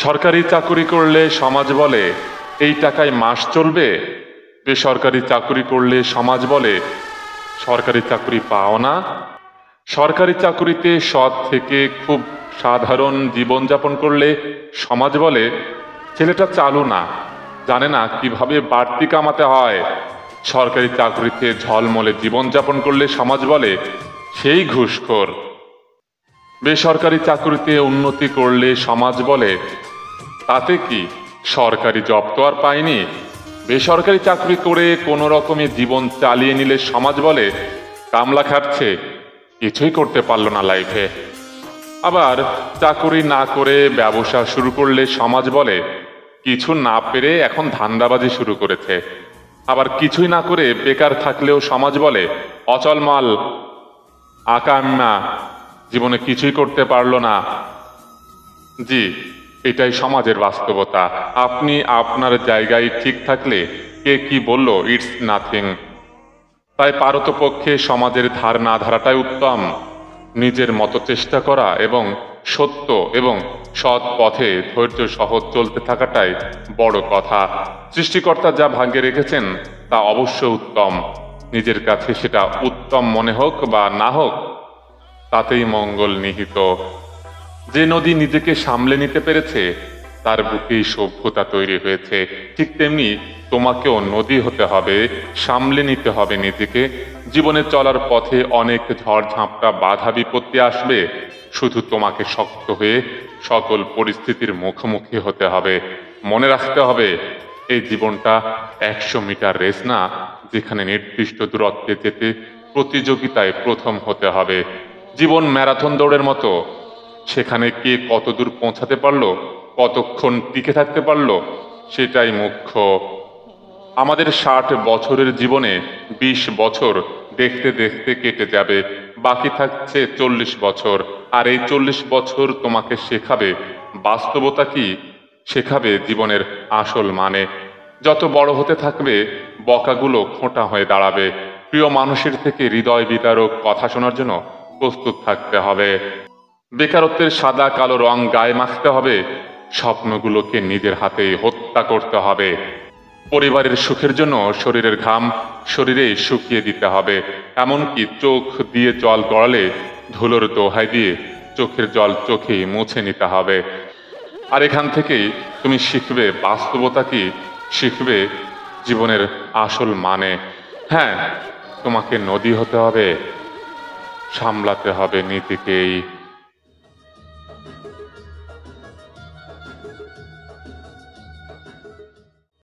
সরকারি চাকুরি করলে সমাজ বলে এই টাকায় মাস চলবে। বেসরকারি চাকুরি করলে সমাজ বলে সরকারি চাকুরি পাও না। সরকারি চাকুরিতে সৎ থেকে খুব সাধারণ জীবনযাপন করলে সমাজ বলে ছেলেটা চালু না, জানে না কিভাবে বাড়তি কামাতে হয়। সরকারি চাকুরিতে ঝলমলে জীবনযাপন করলে সমাজ বলে সেই ঘুষখোর। বেসরকারি চাকুরিতে উন্নতি করলে সমাজ বলে তাতে কি, সরকারি জব তো আর পায়নি। বেসরকারি চাকরি করে কোনো রকমে জীবন চালিয়ে নিলে সমাজ বলে কামলা খাটছে, কিছুই করতে পারল না লাইফে। আবার চাকুরি না করে ব্যবসা শুরু করলে সমাজ বলে কিছু না পেরে এখন ধান্দাবাজি শুরু করেছে। আবার কিছুই না করে বেকার থাকলেও সমাজ বলে অচল মাল, আকাম্মা, জীবনে কিছুই করতে পারল না। জি, এটাই সমাজের বাস্তবতা। আপনি আপনার জায়গায় ঠিক থাকলে কে কি বলল ইটস নাথিং। তাই পারতপক্ষে সমাজের ধার না ধারাটাই উত্তম। নিজের মতো চেষ্টা করা এবং সত্য এবং সৎ পথে ধৈর্য সহ চলতে থাকাটাই বড় কথা। সৃষ্টিকর্তা যা ভাগ্যে রেখেছেন তা অবশ্য উত্তম। নিজের কাছে সেটা উত্তম মনে হোক বা না হোক, তাতেই মঙ্গল নিহিত। যে নদী নিজেকে সামলে নিতে পেরেছে তার বুকেই সভ্যতা তৈরি হয়েছে। ঠিক তেমনি তোমাকেও নদী হতে হবে, সামলে নিতে হবে নিজেকে। জীবনে চলার পথে অনেক ঝড় ঝাপটা বাধা বিপত্তি আসবে, শুধু তোমাকে শক্ত হয়ে সকল পরিস্থিতির মুখোমুখি হতে হবে। মনে রাখতে হবে এই জীবনটা 100 মিটার রেস না, যেখানে নির্দিষ্ট দূরত্বে যেতে প্রতিযোগিতায় প্রথম হতে হবে। জীবন ম্যারাথন দৌড়ের মতো, সেখানে কে কত দূর পৌঁছাতে পারলো, কতক্ষণ টিকে থাকতে পারলো, সেটাই মুখ্য। আমাদের 60 বছরের জীবনে 20 বছর দেখতে দেখতে কেটে যাবে, বাকি থাকছে 40 বছর। আর এই 40 বছর তোমাকে শেখাবে বাস্তবতা কি, শেখাবে জীবনের আসল মানে। যত বড় হতে থাকবে বকাগুলো খোঁটা হয়ে দাঁড়াবে। প্রিয় মানুষের থেকে হৃদয় বিদারক কথা শোনার জন্য প্রস্তুত থাকতে হবে। বেকারত্বের সাদা কালো রং গায়ে মাখতে হবে, স্বপ্নগুলোকে নিজের হাতেই হত্যা করতে হবে। পরিবারের সুখের জন্য শরীরের ঘাম শরীরেই শুকিয়ে দিতে হবে। এমনকি চোখ দিয়ে জল গড়ালে ধুলোর দোহাই দিয়ে চোখের জল চোখেই মুছে নিতে হবে। আর এখান থেকেই তুমি শিখবে বাস্তবতা কি, শিখবে জীবনের আসল মানে। হ্যাঁ, তোমাকে নদী হতে হবে, সামলাতে হবে নিজেকেই।